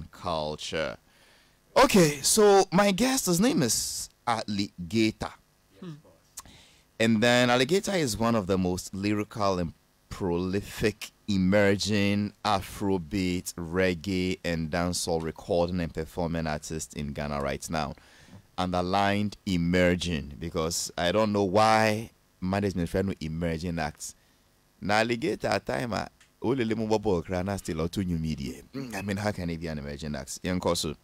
and culture. Okay, so my guest, his name is Aligata. And then Alligator is one of the most lyrical and prolific emerging Afrobeat, reggae, and dancehall recording and performing artists in Ghana right now. Underlined emerging because I don't know why management friend with emerging acts. Now Alligator at time only mobile crana still or two new media. I mean, how can it be an emerging act? Young Kosu.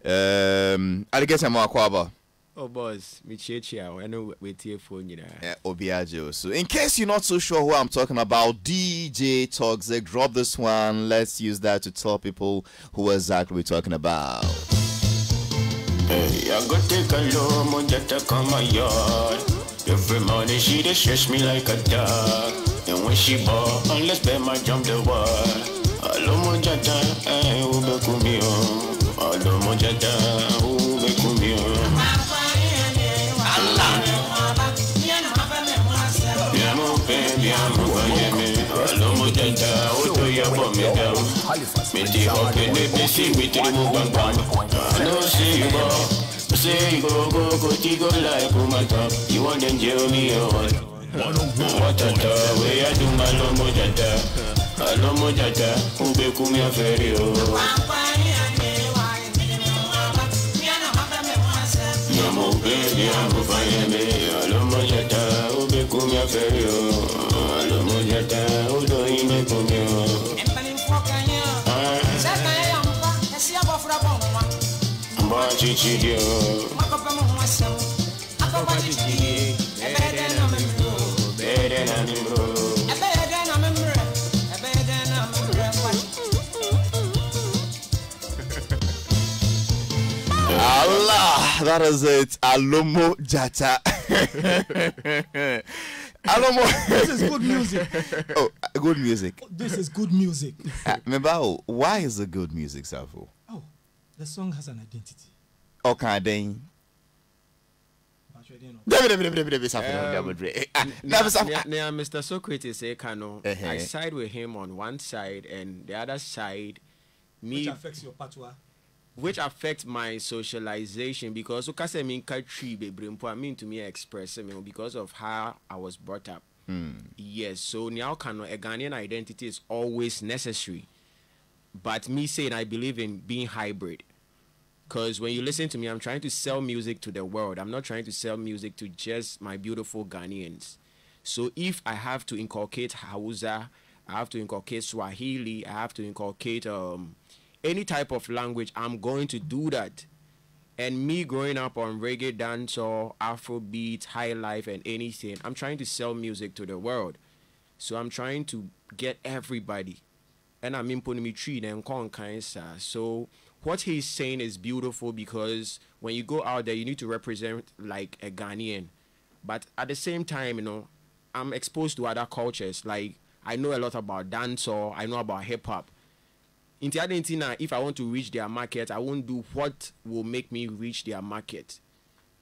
Alligator Makwaba. Oh, boss, me I know wait here for you. Obiajo. So, in case you're not so sure who I'm talking about, DJ Toxic, drop this one. Let's use that to tell people who exactly we're talking about. Hey, I go take Alomo, Gyata come my yard. Every morning she just stress me like a dog. And when she ball, unless bear my jump the wall. Alomo Gyata, ube kumio. Alomo Gyata, ube kumio. Alomo Gyata, oto ya bomeda. Me di hope ne besi me tri mo bang. No see you go, say go tigo like umata. You want them jail me on. What a way I do my Alomo Gyata. Alomo Gyata, ube kumia ferio. Yamo baby, yamo fire me. Alomo Gyata, ube kumia ferio. Alomo Gyata, udo ime kumio. Chichidio. Allah, that is it. Alomo Gyata. Alomo. This is good music. Oh, good music. This is good music. Remember, why is it good music, Safo? Oh, the song has an identity. Okay, then. Mr. Socrates say Kano. I side with him on one side, and the other side, me, which affects your patois. Which affects my socialization because I mean to me express because of how I was brought up. Yes, so now a Ghanaian identity is always necessary. But me saying I believe in being hybrid. Because when you listen to me, I'm trying to sell music to the world. I'm not trying to sell music to just my beautiful Ghanaians. So if I have to inculcate Hausa, I have to inculcate Swahili, I have to inculcate any type of language, I'm going to do that. And me growing up on reggae, dancehall, Afrobeat, high life, and anything, I'm trying to sell music to the world. So I'm trying to get everybody. And I'm imponing me tree and cancer. So what he's saying is beautiful because when you go out there, you need to represent like a Ghanaian. But at the same time, you know, I'm exposed to other cultures. Like I know a lot about dancehall, I know about hip hop. In the Argentina, if I want to reach their market, I won't do what will make me reach their market.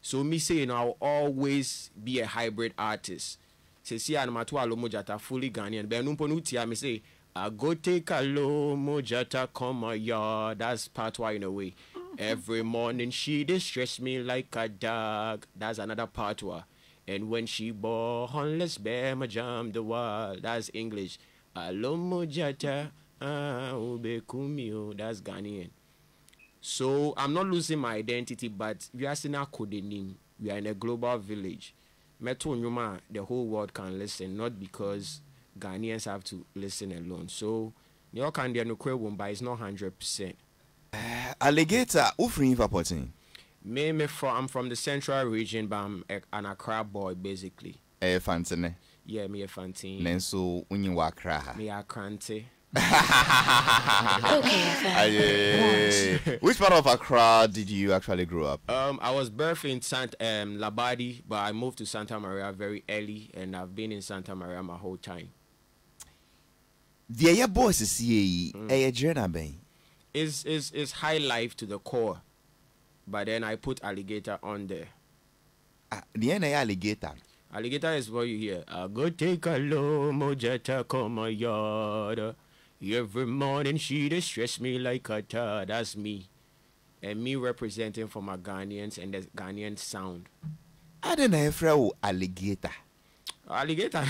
So me saying I'll always be a hybrid artist. Say see Anamatu Alomo Gyata fully Ghanaian. But numponutia me say I go take Alomo Gyata come my yard. That's part why in a way. Every morning she distress me like a dog. That's another part why. And when she born, let's bear my jam the wall. That's English. Alomo Gyata. That's Ghanaian. So I'm not losing my identity, but we are still not coding. We are in a global village. Meto Nyuma, the whole world can listen, not because Ghanaians have to listen alone. So you can do no but it's not 100%. Alligator, who free for I'm from the central region, but I'm an Accra boy basically. Fantine. Yeah, me a Fantine. Nenso when you walk cry. Me a Krante. Which part of Accra did you actually grow up? I was birthed in Labadi, but I moved to Santa Maria very early, and I've been in Santa Maria my whole time. The boys is a journey. Is high life to the core, but then I put Alligator on there. The Alligator. Alligator is what you hear. I go take Alomo Gyata come my yard. Every morning she distress me like a tar. That's me. And me representing for my Ghanaians and the Ghanaian sound. I don't know if you alligator. Alligator.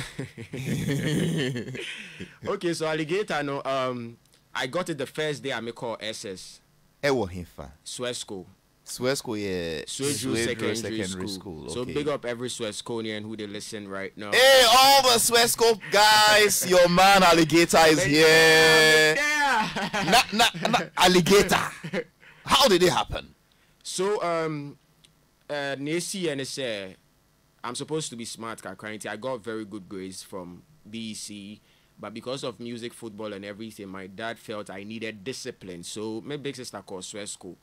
Okay, so alligator, no, I got it the first day I make call SS. Ewo Hifa. Swesco. Swesco, yeah. Swedru secondary School. So Okay. big up every Swesconian who they listen right now. Hey, all the Swesco guys, your man Alligator is here. Alligator. How did it happen? So, Nesi and say, I'm supposed to be smart, currently. I got very good grades from BEC, but because of music, football, and everything, my dad felt I needed discipline. So, my big sister called Swesco.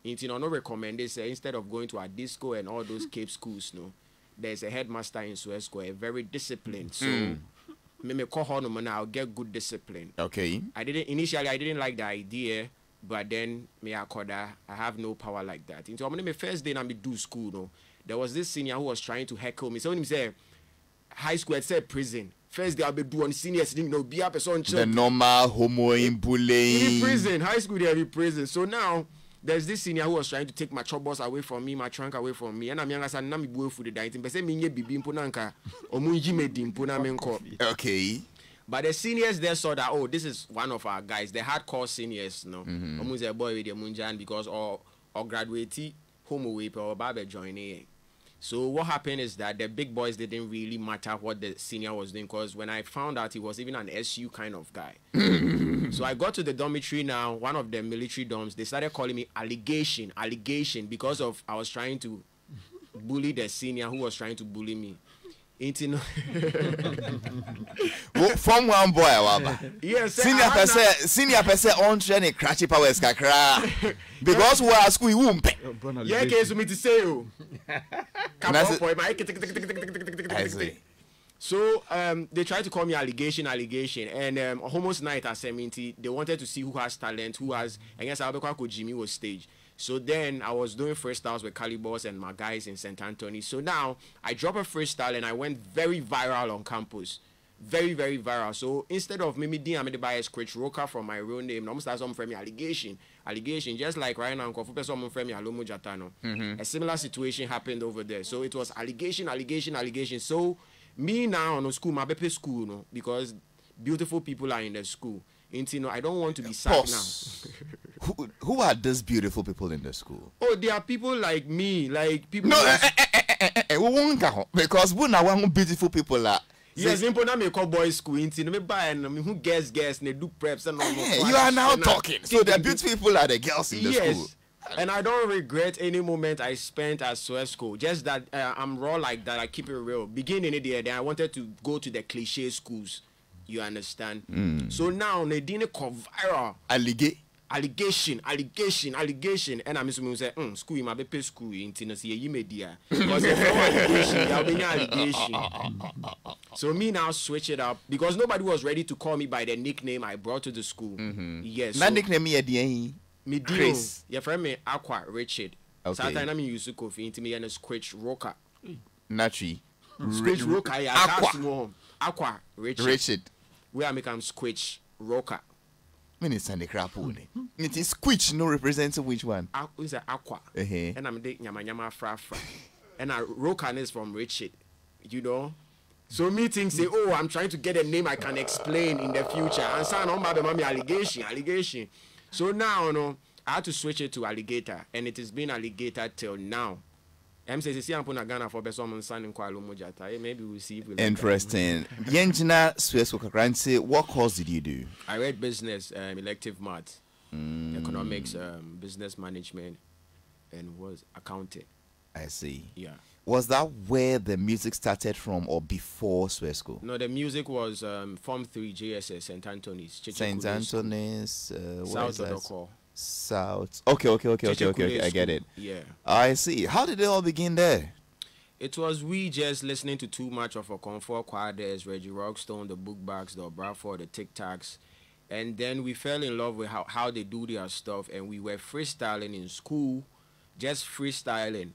No recommended say instead of going to a disco and all those Cape schools, no, there's a headmaster in Swesco, a very disciplined. So, me call home and I'll get good discipline. Okay. I didn't like the idea, but then me I have no power like that. So my first day I me do school, no, there was this senior who was trying to heckle me. So when he said high school, I said prison. First day I'll be doing seniors, be a person. The normal homoing bullying. In prison, high school they be prison. So now there's this senior who was trying to take my chopbox away from me, my trunk away from me, and I'm younger son. Me boy for the dining. But say me nye bibi imponanka, omunji me dimpo me nko. Okay. But the seniors there saw that, oh, this is one of our guys, the hardcore seniors, no. Almost a boy with the munjan because or graduate homo whip or barber joining. So what happened is that the big boys didn't really matter what the senior was doing, because when I found out he was even an SU kind of guy. So I got to the dormitory now, one of the military dorms, they started calling me allegation, because of I was trying to bully the senior who was trying to bully me. From one boy, Waba. Yes, senior person on training cratchy powers kakra. Because we are school womp. Yeah, case me to say you. So they tried to call me allegation, and almost night at 70, they wanted to see who has talent, who has. I guess Albeko Jimmy was stage. So then I was doing freestyles with Calibos and my guys in St. Anthony. So now I dropped a freestyle and I went very viral on campus. Very, very viral. So instead of me being able to buy a scratch rocker from my real name, almost as some friend me allegation. Just like right now, someone friend me Alomo Gyata. A similar situation happened over there. So it was allegation. So me now on school, my baby school, no, because beautiful people are in the school. I don't want to be sad now. Who are these beautiful people in the school? Oh, there are people like me, like people. No, we won't go because we now want beautiful people. Yes, me put me call boys school. Me buy and who guess, they do preps and all. You are now talking. So the beautiful people are the girls in the school. And I don't regret any moment I spent at Swesco. Just that I'm raw like that. I keep it real. Beginning in the day, then I wanted to go to the cliche schools. You understand? So now they didn't call viral. Allegation. And I'm assuming say, school my baby school in Tennessee, you media. Because if allegation, there'll be allegation. So me now switch it up because nobody was ready to call me by the nickname I brought to the school. Yes. That nickname me Chris. Your friend me Aqua Richard. Okay. Sometimes I'm used to coffee into me and a scratch rocker. Nachi. Scratch rocker, yeah. Aqua Richard. Where I make him squitch rocker. Minister the crap it is squitch no represents which one? It's an aqua. And I'm the nyama fra. And a rocker is from Richard. You know? So meetings say, oh, I'm trying to get a name I can explain in the future. And so on my mommy allegation. So now no, I had to switch it to alligator. And it has been alligator till now. MCC I'm putting Ghana for best woman son in Alomo Gyata. Maybe we'll see if we'll interesting. Yenjina Swesco Kakranse, what course did you do? I read business, elective math, economics, business management, and was accounting. I see. Yeah. Was that where the music started from or before Swesco? No, the music was Form 3 JSS, St. Anthony's. St. Anthony's, South Odoko. South. Okay. I get it. Yeah. I see. How did it all begin there? It was we just listening to too much of a comfort choirs, Reggie Rockstone, the Book Bags, the Bradford, the Tic Tacs. And then we fell in love with how they do their stuff. And we were freestyling in school, just freestyling.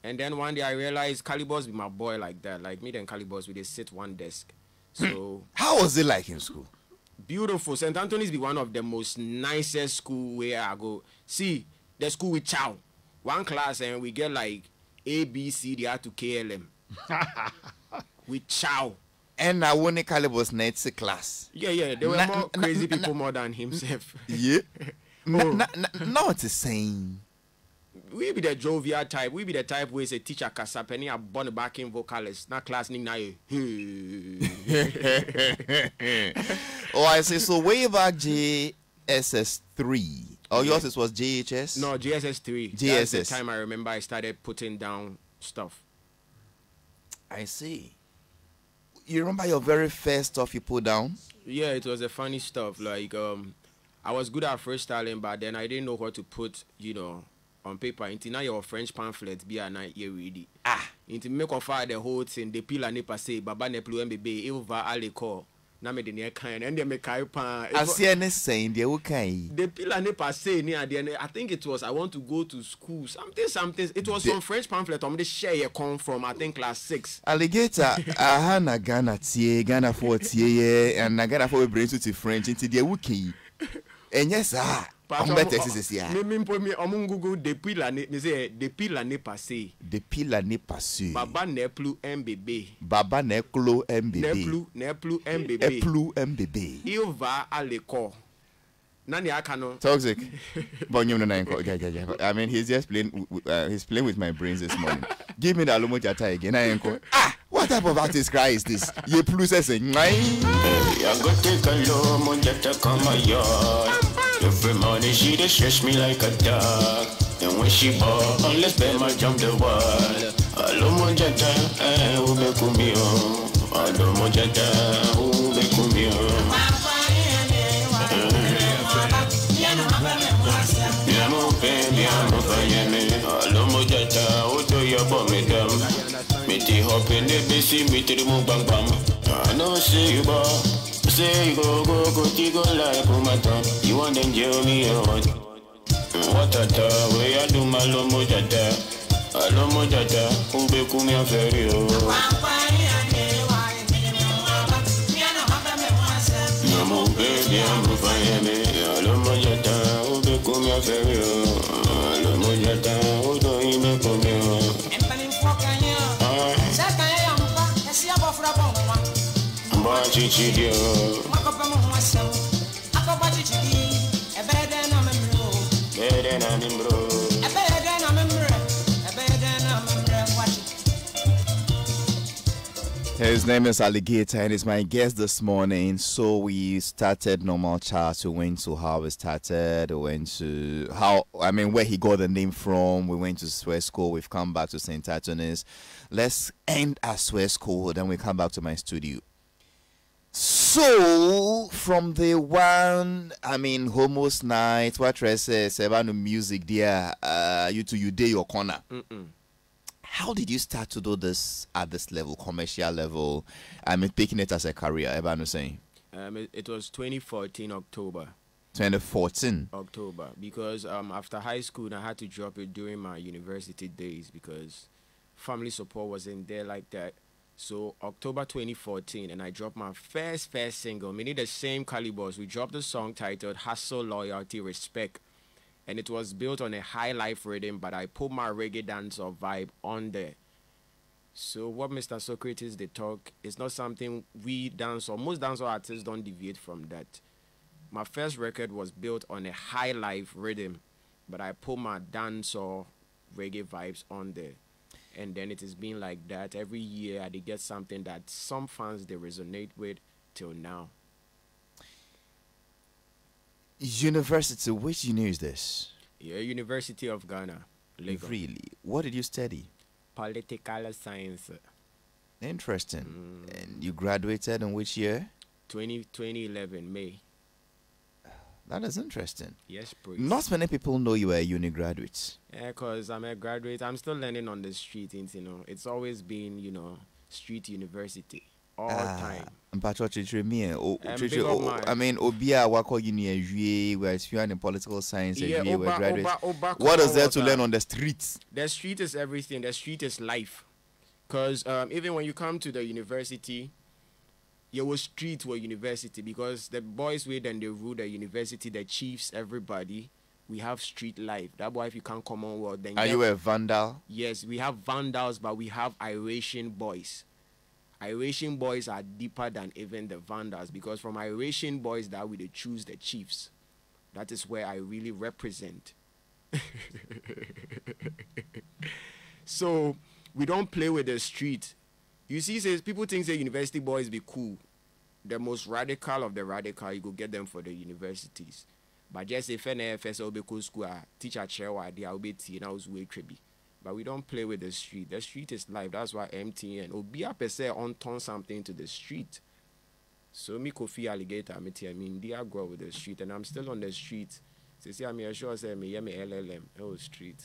And then one day I realized Calibos be my boy like that. Like me and Calibos, we just sit one desk. So how was it like in school? Beautiful. St. Anthony's be one of the most nicest school where I go. See, the school with chow. One class and we get like A, B, C, D, R to KLM. With chow. And I won a calibers next class. Yeah. There were more crazy people more than himself. Yeah. Not the same. We be the jovial type. We be the type where say teacher kasapeni a born backing vocalist. Na class ning na you. Oh, I say so way back JSS3. Oh, yours was JHS? No, JSS3. JSS. That's the time I remember I started putting down stuff. I see. You remember your very first stuff you put down? Yeah, it was a funny stuff. Like I was good at freestyling, but then I didn't know what to put, on paper. Until now your French pamphlets be a night year ready. Until make of fire the whole thing, the pila ne passe, baba ne plu mbebe, ilva aliko. Na me de ne kind and they make pan. I see any saying they okay. The pila ne passe near the end. I think it was I want to go to school. Something. It was some French pamphlet. I'm the share you come from. I think class 6. Alligator. Ahana Ghana tie Ghana 40 and Ghana 4 bring to French into the wiki. And yes, I'm better this year. Me Google depuis l'année passée. Depuis l'année passée. Baba ne plus un bébé. Baba ne plus un bébé. Ne plus un bébé. Ne plus un bébé. Il va à l'école. Nani akano. Toxic. But you know, I mean, he's just playing. He's playing with my brains this morning. Give me the Alomo Gyata again. I ain't call. What type of artist cry is this? Ye plus saying, I go take Alomo Gyata come my yard. Every morning she dey stress me like a dog. And when she ball, unless Bema jump the wall. Alomo Gyata, ube kumio. Alomo Gyata, ube kumio. Biamo fayeme. Alomo Gyata, oto yabo medam. Meti hop in the busy, meti mo bang bang. I know say you ball. Say go like Pumata. You want them jail me or what? What a ta way I do my Alomo Gyata, who be kumi a ferry. No baby, I'm fine. Alomo Gyata, who be kumi a ferry. Alomo Gyata, who do you make me? His name is Alligator and he's my guest this morning. So we started normal chat. We went to how we started. We went to where he got the name from. We went to Swear School. We've come back to St. Anthony's. Let's end at Swear School. Then we come back to my studio. So from the one, Homos Night, what says about the music there, you day your corner. How did you start to do this at this level, commercial level? Taking it as a career, Ebanu saying? It was 2014 October. 2014 October, because after high school I had to drop it during my university days because family support wasn't there like that. So October 2014, and I dropped my first single. We need the same calibers. We dropped a song titled Hustle, Loyalty, Respect. And it was built on a high life rhythm, but I put my reggae dancehall vibe on there. So what Mr. Socrates they talk is not something we dance or most dancehall artists don't deviate from that. My first record was built on a high life rhythm, but I put my dancehall reggae vibes on there. And then it has been like that every year. I did get something that some fans they resonate with till now. University, which uni is this? Yeah, University of Ghana, Lagos. Really? What did you study? Political science. Interesting. And you graduated in which year? 2011, May. That is interesting. Yes, please. Not many people know you are a uni graduate. Yeah, because I'm a graduate. I'm still learning on the street, It's always been, street university. All time. Obia wako uni whereas you are in political science yeah, we graduate. What is there to learn on the streets? The street is everything. The street is life. Because even when you come to the university, you was street or university because the boys way then they rule the university, the chiefs, everybody. We have street life. That why if you can't come on world, then Are you a vandal? yes, we have vandals, but we have Iratian boys. Iratian boys are deeper than even the vandals because from Iratian boys that we they choose the chiefs. That is where I really represent. So we don't play with the street. You see, says people think say university boys be cool. The most radical of the radical, you go get them for the universities. But just if an FS will be cool school, teacher chair idea will be tea and way trebi. But we don't play with the street. The street is life. That's why MTN or be up say on turn something to the street. So me Kofi Alligator, I mean, they are grow with the street, and I'm still on the street. So see, I'm sure say me LLM, oh street.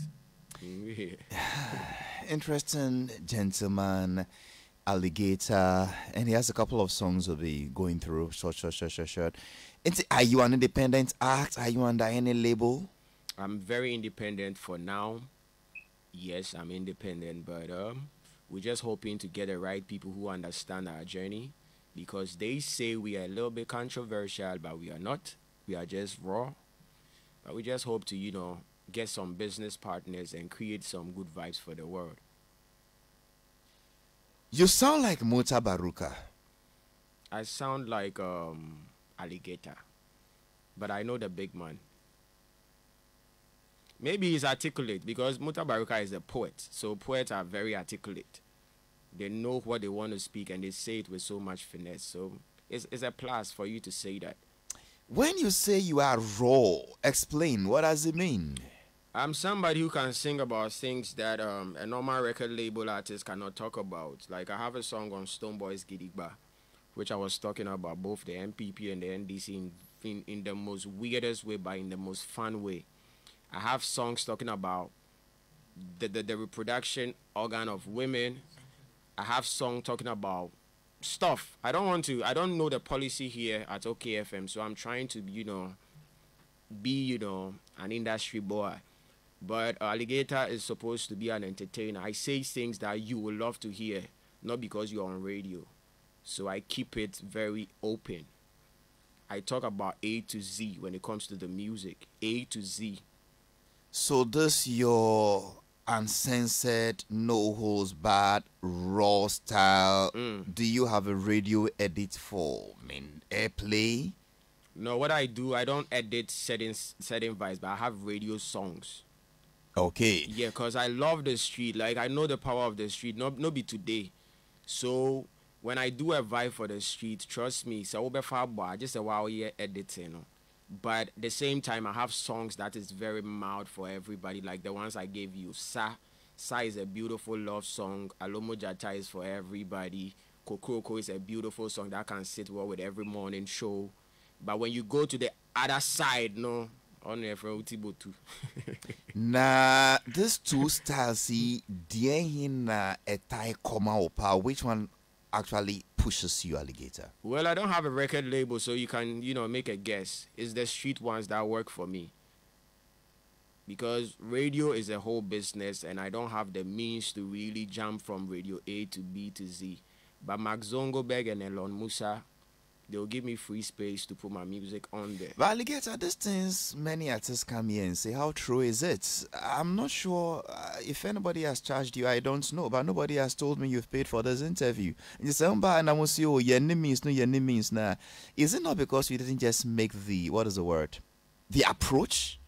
Interesting gentleman, Alligator, and he has a couple of songs we'll be going through. Short. Are you an independent act? Are you under any label? I'm very independent for now. Yes, I'm independent, but we're just hoping to get the right people who understand our journey, because they say we are a little bit controversial, but we are not. We are just raw. But we just hope to, get some business partners and create some good vibes for the world. You sound like Mota Baruka. I sound like Alligator, but I know the big man. Maybe he's articulate because Mota Baruka is a poet, so poets are very articulate. They know what they want to speak and they say it with so much finesse. So it's a plus for you to say that. When you say you are raw, explain, what does it mean? I'm somebody who can sing about things that a normal record label artist cannot talk about. Like I have a song on Stoneboy's Gidigba, which I was talking about both the MPP and the NDC in the most weirdest way, but in the most fun way. I have songs talking about the reproduction organ of women. I have songs talking about stuff. I don't know the policy here at OKFM, so I'm trying to, be, an industry boy. But Alligator is supposed to be an entertainer. I say things that you will love to hear, not because you're on radio. So I keep it very open. I talk about A to Z when it comes to the music. A to Z. So this your uncensored, no holds barred, raw style. Do you have a radio edit for airplay? No, what I do, I don't edit certain vibes, but I have radio songs. Okay. Yeah, because I love the street. Like, I know the power of the street. No be today. So, when I do a vibe for the street, trust me, so I just a while year editing. But at the same time, I have songs that is very mild for everybody, like the ones I gave you. Sa is a beautiful love song. Alomo Gyata is for everybody. Kokoroko is a beautiful song that can sit well with every morning show. But when you go to the other side, no, on Nah, these two styles, see, which one actually pushes you, Alligator? Well, I don't have a record label, so you can, make a guess. It's the street ones that work for me. Because radio is a whole business, and I don't have the means to really jump from radio A to B to Z. But Max Zongoberg and Elon Musa, they'll give me free space to put my music on there. But Alligator, these things, many artists come here and say, how true is it? I'm not sure if anybody has charged you, I don't know, but nobody has told me you've paid for this interview. And you say, and I'm going to say, oh, your name means, nah. Is it not because you didn't just make the, what is the word? The approach?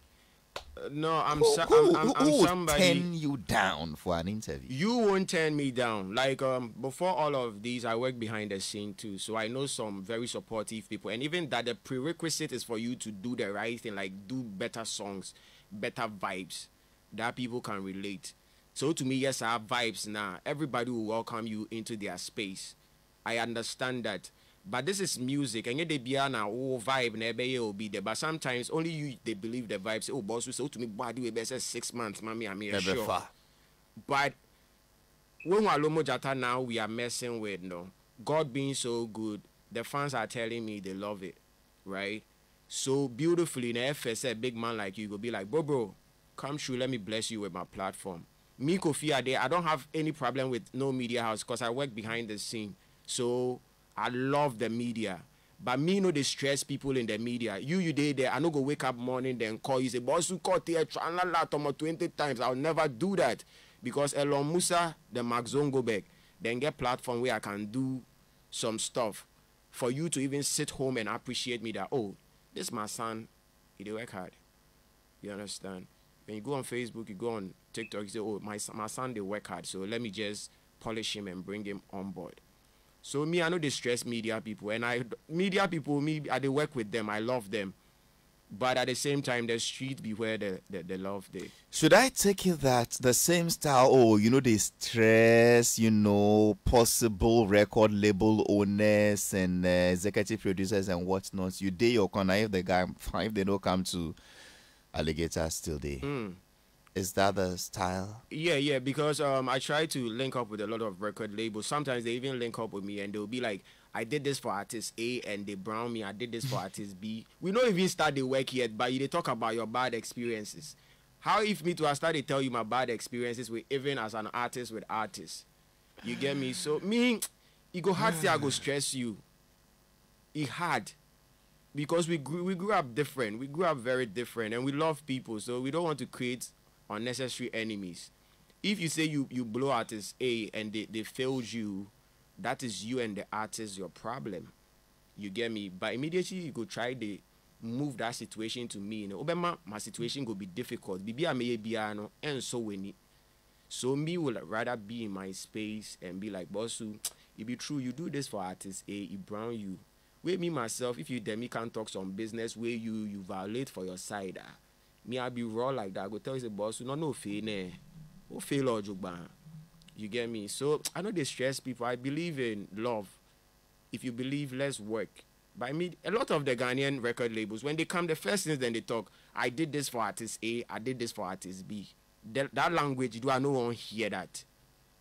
No, I'm who somebody. Turn you down for an interview? You won't turn me down. Like before all of these, I work behind the scene too, so I know some very supportive people, and even that the prerequisite is for you to do the right thing, like do better songs, better vibes that people can relate. So to me, yes, I have vibes now. Everybody will welcome you into their space. I understand that. But this is music, and yet they be an vibe, never will be there. But sometimes only you they believe the vibes. Oh, boss, so to me, boy, do it 6 months, mommy, I'm here, sure. Far. But when we Alomo Gyata now, we are messing with God being so good. The fans are telling me they love it, right? So beautifully, in FS, a big man like you go be like, bro, come through, let me bless you with my platform. Me Kofi Ade, I don't have any problem with no media house because I work behind the scene. So I love the media. But me know they stress people in the media. You there. I no go wake up morning then call you say boss you call here 20 times. I'll never do that because Elon Musa the Mark Zongo then get platform where I can do some stuff for you to even sit home and appreciate me that oh this my son he dey work hard. You understand? When you go on Facebook, you go on TikTok, you say oh my son they work hard, so let me just polish him and bring him on board. So me, I know they stress media people, and media people, I they work with them, I love them, but at the same time, the street be where the love they. Should I take it that the same style? Oh, they stress, possible record label owners and executive producers and whatnot. You day your corner if they don't come to Alligator still there. Is that the style? Yeah, because I try to link up with a lot of record labels. Sometimes they even link up with me and they'll be like, I did this for artist A and they brown me. I did this for artist B. We don't even start the work yet, but they talk about your bad experiences. How if me to start to tell you my bad experiences with even as an artist with artists? You get me? So me, it go hard say I go stress you. It hard. Because we grew up different. We grew up very different and we love people. So we don't want to create unnecessary enemies. If you say you blow artist A and they failed you, that is you and the artist your problem. You get me? But immediately you go try to move that situation to me. Obama, my situation go be difficult. Bibi ameye biano and so we So me will rather be in my space and be like, bossu, it be true you do this for artist A, it brown you. Where me myself, if you tell me can't talk some business where you violate for your side. Me, I be raw like that. I go tell you, say, boss, you no fail, ne? Who fail or you get me? So I know they stress people. I believe in love. If you believe, let's work. But I mean, a lot of the Ghanaian record labels, when they come, the first things then they talk, I did this for artist A, I did this for artist B. That language, do I no one hear that?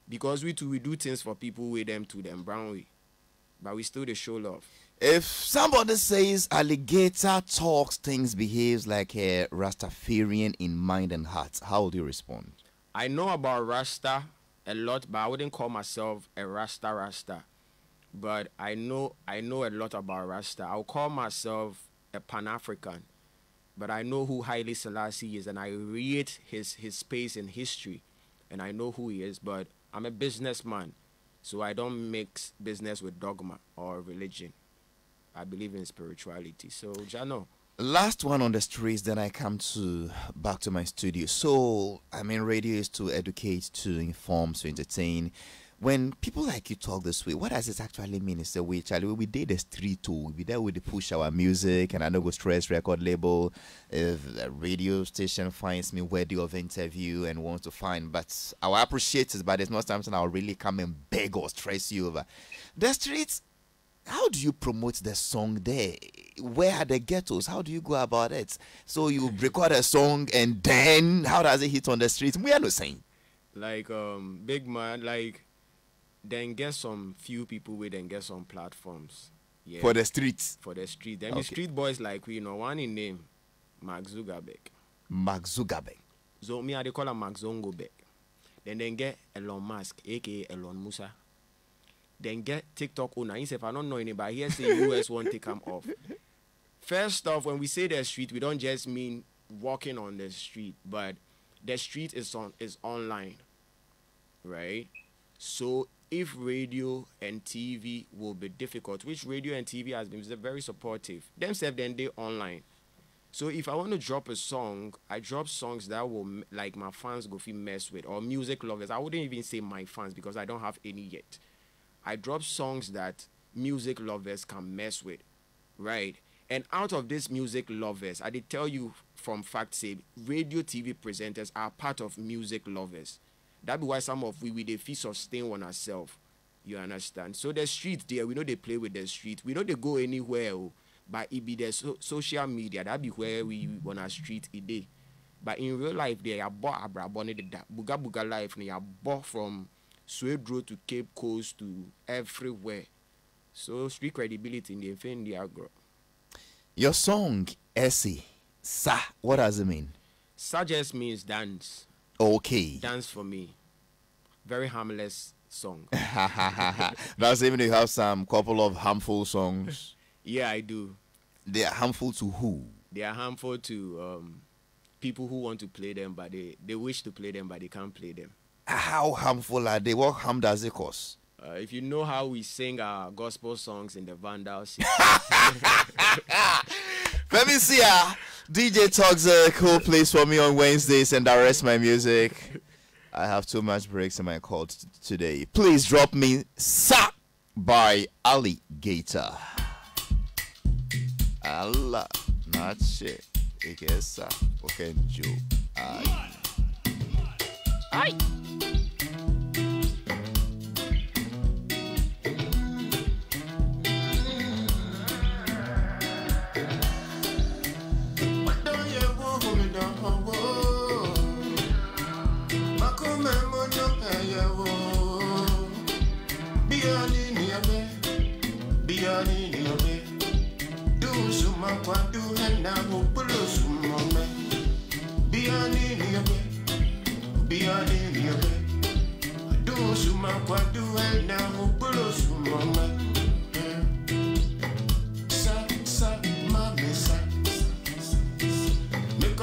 Because we do things for people with them to them brown way. But we still they show love. If somebody says Alligator talks, things, behaves like a Rastafarian in mind and heart, how would you respond? I know about Rasta a lot, but I wouldn't call myself a Rasta. But I know a lot about Rasta. I'll call myself a Pan-African. But I know who Haile Selassie is, and I read his space in history, and I know who he is. But I'm a businessman, so I don't mix business with dogma or religion. I believe in spirituality. So, Jano. Last one on the streets, then I come back to my studio. So, I mean, radio is to educate, to inform, to entertain. When people like you talk this way, what does it actually mean? It's a way, Charlie, we did the street too. We there with push our music, and I know go stress record label. If a radio station finds me worthy of interview and wants to find, but I will appreciate it, but it's not something I'll really come and beg or stress you over. The streets. How do you promote the song there? Where are the ghettos? How do you go about it? So you record a song and then how does it hit on the streets? We are not saying. Like big man, like then get some few people with then get some platforms. Yeah. For the streets. For the street. Then Okay. the street boys like we one in name, Mark Zuckerberg. Mark Zuckerberg. So me they call him Mark Zongo. Then get Elon Musk, aka Elon Musa. Then get TikTok owner. If I don't know anybody, here say US won't take them off. First off, when we say the street, we don't just mean walking on the street, but the street is online, right? So if radio and TV will be difficult, which radio and TV has been very supportive, themselves then they online. So if I want to drop a song, I drop songs that will like my fans go feel mess with, or music lovers. I wouldn't even say my fans because I don't have any yet. I drop songs that music lovers can mess with, right? And out of these music lovers, I did tell you from fact say, radio TV presenters are part of music lovers. That be why some of we they feel sustain on ourselves. You understand? So the street there, we know they play with the street. We know they go anywhere, but it be the social media. That be where we on our street it day. But in real life, they are bought buga life. They are bought from Swede Road to Cape Coast to everywhere. So street credibility in the Infinity Agro. Your song, Essie, Sa, what does it mean? Sa just means dance. Okay. Dance for me. Very harmless song. That's even if you have some couple of harmful songs. Yeah, I do. They are harmful to who? They are harmful to people who want to play them, but they wish to play them, but they can't play them. How harmful are they? What harm does it cause? If you know how we sing our gospel songs in the Vandals. Let me see. DJ Toxic, who plays for me on Wednesdays and directs my music. I have too much breaks in my call today. Please drop me Sa by Aligata. Allah, not shit. Ikesa, Okenjo. Aye.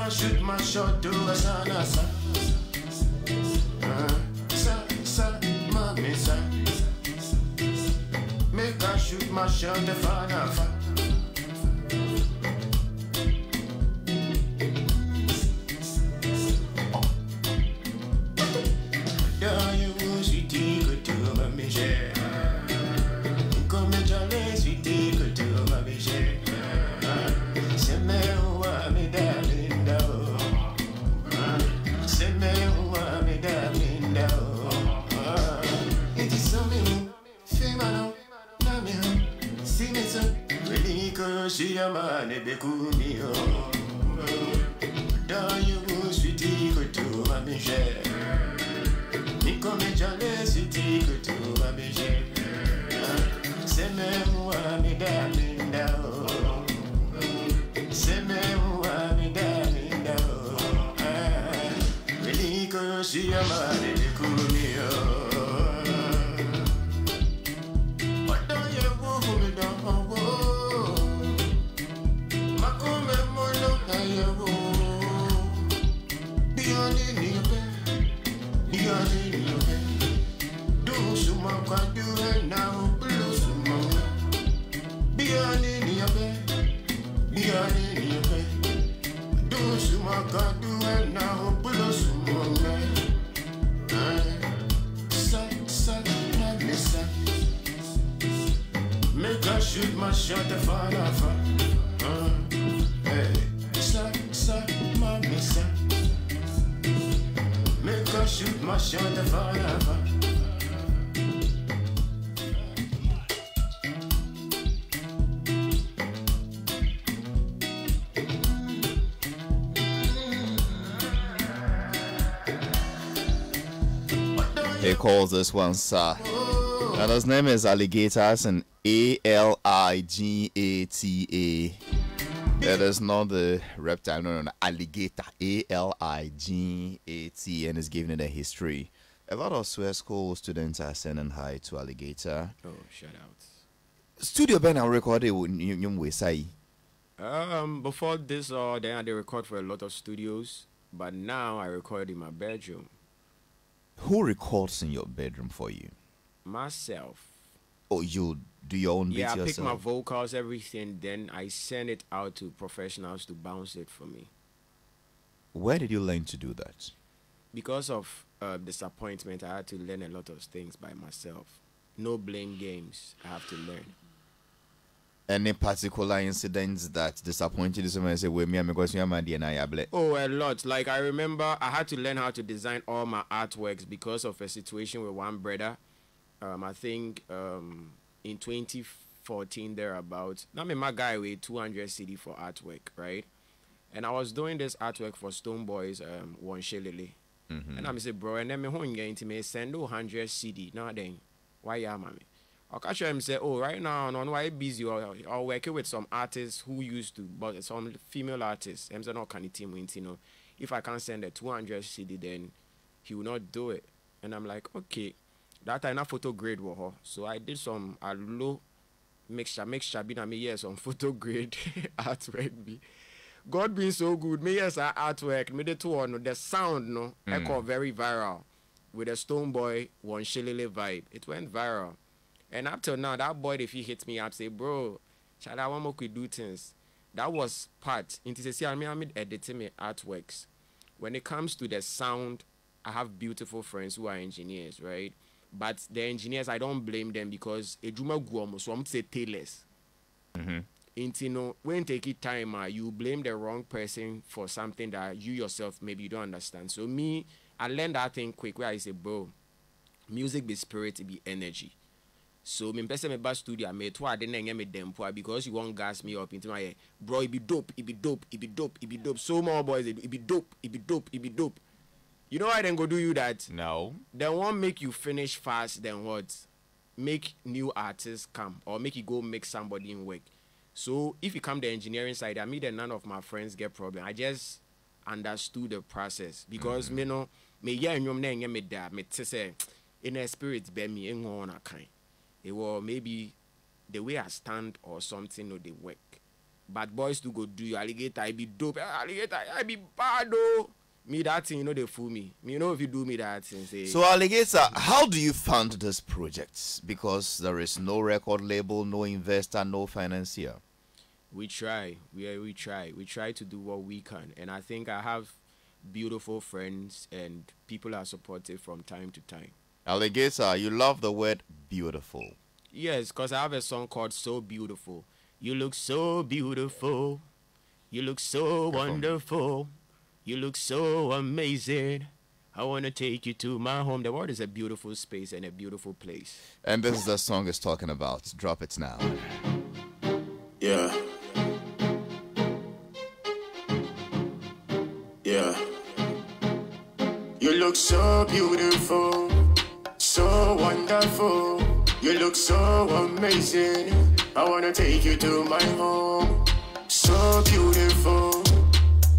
Shoot my shot to a sana sa mommy sa. Make I shoot my shot to fana fa. Da you sweetie go to mommy share. Come jolly sweetie go to mommy share. Send me wa me darling. She a man be kumio. Da you sweetie go to my Michelle. Me come jale sweetie go to my Michelle. Se me wa me darling now. Se me wa me darling now. Really go she a man be kumio. Make I shoot my shot to far off. Hey, sa, mommy, sa. Make I shoot my shot to far off. He calls this one Sa. And his name is Aligata, and Aligata. It is not the reptile, no, alligator. Aligata, and is giving it a history. A lot of Swear School students are sending hi to Alligator. Oh, shout out. Studio Ben and recorded with say. Before this, then I did record for a lot of studios, but now I record in my bedroom. Who records in your bedroom for you? Myself. Oh, you do your own beats yourself? Yeah, I pick my yourself? vocals, everything, then I send it out to professionals to bounce it for me. Where did you learn to do that? Because of disappointment, I had to learn a lot of things by myself. No blame games. I have to learn. Any particular incidents that disappointed you? Someone say, "With me, I'm going to my DNA." Oh, a lot. Like I remember, I had to learn how to design all my artworks because of a situation with one brother. I think in 2014 thereabouts. Now me my guy with 200 CD for artwork, right? And I was doing this artwork for Stone Boys, one shillily. And I say, bro, and then me home going to me send 100 CD. Now then, why ya mommy? I'll catch him say, oh, right now, no, why busy or working with some artists who used to, but some female artists. I'm saying, no, can team win, you know. If I can't send a 200 CD, then he will not do it. And I'm like, okay. That time na photo grade wo. So I did some low mixture be na me yes on photo grade artwork be. God being so good, me yes artwork, me the two on the sound no echo very viral with a Stone Boy one shillelagh vibe. It went viral. And up till now, that boy if he hits me up say, bro, child, I want more we do things. That was part. Into say I mean editing my artworks. When it comes to the sound, I have beautiful friends who are engineers, right? But the engineers, I don't blame them because ejuma guomo, so I'm say tailors. Into no, when take it time, you blame the wrong person for something that you yourself maybe you don't understand. So me, I learned that thing quick where I say, bro, music be spirit, it be energy. So me person me back studio me to I didn't get me them because you won't gas me up into my head. Bro, it be dope, it be dope, it be dope, it be dope. So more boys, it be dope, it be dope, it be dope. You know why then go do you that? No. They won't make you finish fast, then what? Make new artists come or make you go make somebody in work. So if you come the engineering side, I mean that none of my friends get problem. I just understood the process because me no me yeah nyom na me da me say in a spirit be me en on a kind. It was maybe the way I stand or something or they work. But boys to go do alligator, I be dope. Alligator, I be bad though. Me that thing, you know they fool me. Me, you know if you do me that thing, say. So Alligator, how do you fund this project? Because there is no record label, no investor, no financier. We try. We try. We try to do what we can. And I think I have beautiful friends and people are supportive from time to time. Alligator, you love the word beautiful. Yes, because I have a song called So Beautiful. You look so beautiful. You look so wonderful. You look so amazing. I want to take you to my home. The world is a beautiful space and a beautiful place. And this is the song it's talking about. Drop it now. Yeah. Yeah. You look so beautiful, so wonderful. You look so amazing. I wanna take you to my home. So beautiful,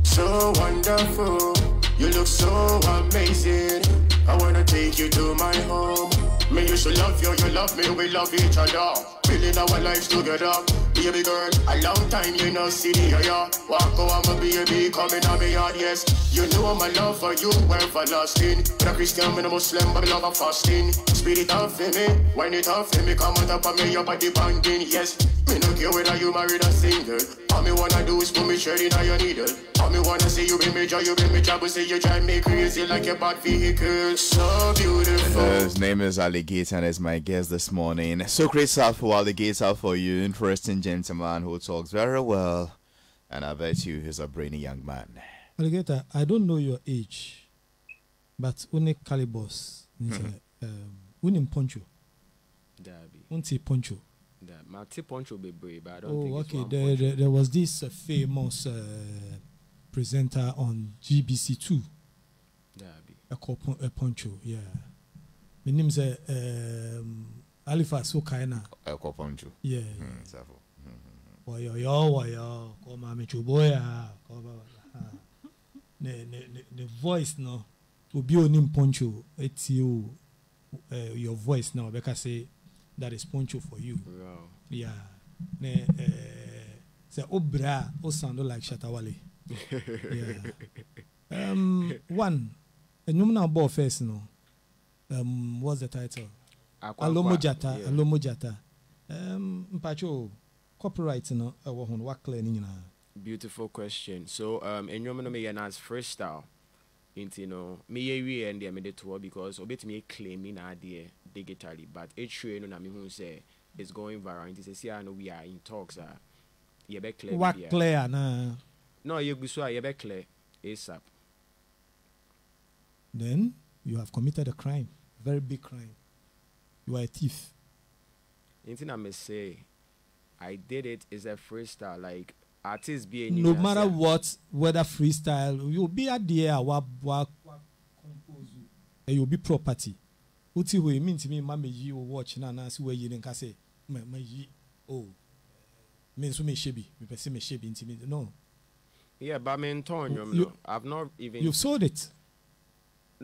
so wonderful. You look so amazing. I wanna take you to my home. Me used to love you, you love me, we love each other. Building our lives together. Baby girl, a long time you know see the yeah. Walk over my baby, coming on me yard, yes. You know my love for you, we're everlasting. But a Christian, I'm a Muslim, but I love a fasting. Spirit off for me, when it off for me, come on top of me, your body banging, yes. Me no care whether you married or single. All me wanna do is put me thread in your needle. All me wanna see you be me joy, you be me trouble. See you drive me crazy like a bad vehicle. So beautiful. His name is Alligator and is my guest this morning. So great stuff for Alligator for you. Interesting gentleman who talks very well. And I bet you he's a brainy young man. Alligator, I don't know your age, but uni calibos. Unim poncho. Derby. Unti poncho. My tip poncho be brave, but I don't Oh, think okay. There was this famous presenter on GBC2. Derby. A poncho, yeah. My name's Alifa Sokaina. Poncho. Yeah. Yo, come on, Michuboya. The voice no. Ubi onim poncho. It's you. Your voice now. Because say that is poncho for you. Wow. Yeah. Say obra o sound like Shatawale. Yeah. One. Numna ball first no. What's the title? Alomo Gyata. Yeah. Alomo Gyata. Mpacho copyright no what clear ni na. Beautiful question. So and you know me as freestyle. Into me and me the tour because obet me claiming idea digitally, but it sure no na me who say it's going viral. Into say I know we are in talks you be clear. What clear na? No, you go so you be clear ASAP. Then you have committed a crime, very big crime. You are a thief. Anything I may say, I did it is a freestyle. Like artists be no matter what, whether freestyle, you'll be at the air, what compose you, and you'll be property. Uti we mean to me, mammy, you watch na see where you didn't say, oh, means we may shabby, we perceive me shabby intimate. No. Yeah, but I'm in torn. I've not even. You've sold it.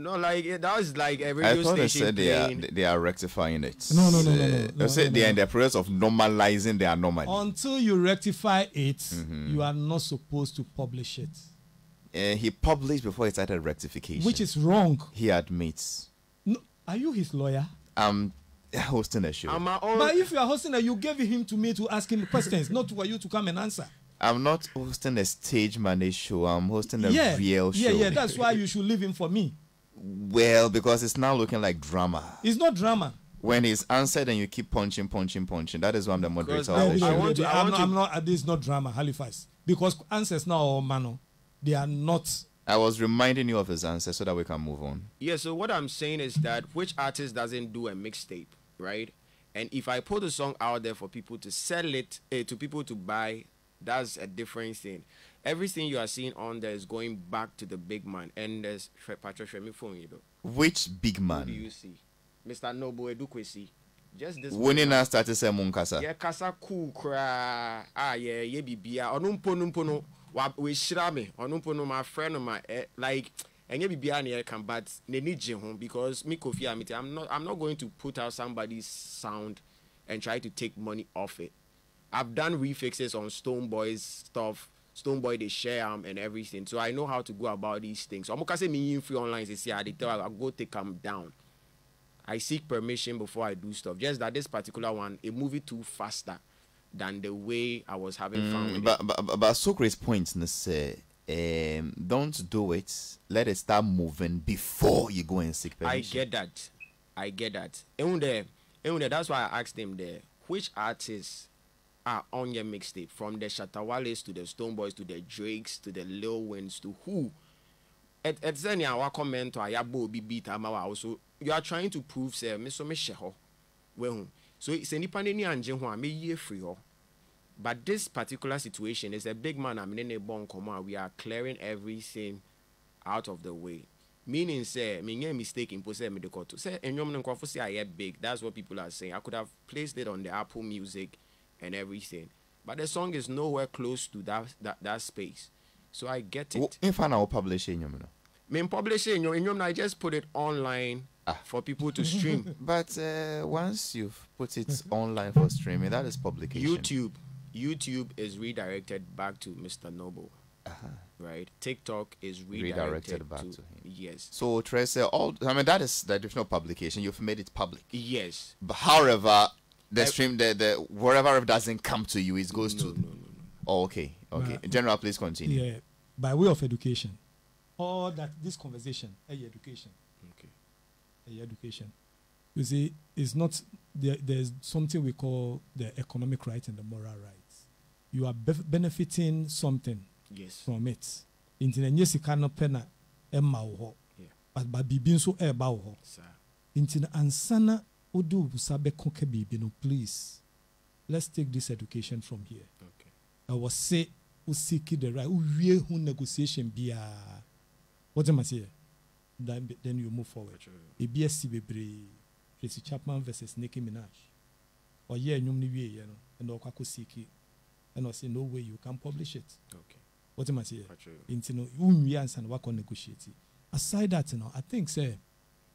No, like that was like a I radio thought they station said playing. they are rectifying it. No. They said they are in the process of normalizing their anomaly. Until you rectify it, you are not supposed to publish it. He published before he started rectification, Which is wrong. he admits. No, are you his lawyer? I'm hosting a show. I'm my own. But if you are hosting you gave him to me to ask him questions, not for you to come and answer. I'm not hosting a stage managed show. I'm hosting a Yeah, real show. yeah. That's why you should leave him for me. Well, because it's now looking like drama. It's not drama. When he's answered and you keep punching, that is why I'm the moderator I of the want show. to- I'm not. This is not drama, Halifax. Because answers now are mano. They are not. I was reminding you of his answer so that we can move on. Yeah, so what I'm saying is that which artist doesn't do a mixtape, right? And if I put a song out there for people to sell it, to people to buy, that's a different thing. Everything you are seeing on there is going back to the big man. And there's Patrick Shemi phone, you know. Which big Who do man? you see? Mr. Noble Edukwesi. Just this Winning us started say Munkasa. yeah, kasa cool cry. Yeah, bibia. Onumpo we shira me. Onumpo my friend my like and bibia near can but they need home because me Kofi Amite, I'm not going to put out somebody's sound and try to take money off it. I've done refixes on Stone Boy's stuff. Stone Boy they share and everything. So I know how to go about these things. So I'm gonna say me free online say I tell I'll go take them down. I seek permission before I do stuff. Just that this particular one, it moved too faster than the way I was having fun with it. But Socrates' point is say, don't do it. Let it start moving before you go and seek permission. I get that. And there, that's why I asked him there, which artists are on your mixtape? From the Shatawales to the Stone Boys to the Drakes to the Lil Waynes to who? At any our comment or Ayabo be beat also you are trying to prove say me so me sheho. Well, so it's any pandemic and jenho me ye free ho. But this particular situation is a big man. I'm in a bon command. We are clearing everything out of the way. Meaning, say, me get mistake in possess me the court. Say, and you say I get big. That's what people are saying. I could have placed it on the Apple Music and everything, but the song is nowhere close to that space. So I get it. If I now publish it, Me publish it in I just put it online for people to stream. But once you've put it online for streaming, that is publication. YouTube is redirected back to Mr. Noble. Right? TikTok is redirected back to him. Yes. So Trace, that is the additional publication. You've made it public. Yes. But however, the stream, the wherever it doesn't come to you, it goes to. No. Oh, okay. General, please continue. Yeah, by way of education, all that this conversation, education. Okay. Education. You see, it's not there's something we call the economic right and the moral rights. You are benefiting something from it. Inti na sika no pena emma wo. But bibi nso eba wo. Inti na ansana odu busabe konke bibi no, please. Let's take this education from here. Okay. I was say usiki the right uwie hu negotiation bia. What am I saying? Then you move forward. ABSC bebre Tracy Chapman versus Nicki Minaj. Or yeah, nyum ni wie you know, and okako siki. And I say no way you can publish it. Okay. What am I saying? Into no unwi answer work on negotiate. Aside that, I think say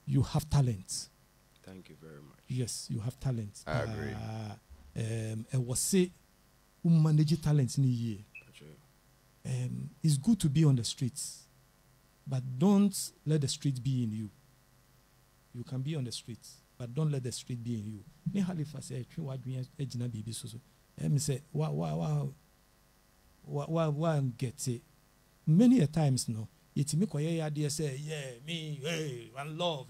you have talent. Thank you very much. Yes, you have talent. I agree. I was say manage talent in a year. It's good to be on the streets, but don't let the street be in you. You can be on the streets, but don't let the street be in you. Me Halifax say what we ejina bibi so. Me say wow get it. Many a times no. Yetimi koye ya say me one love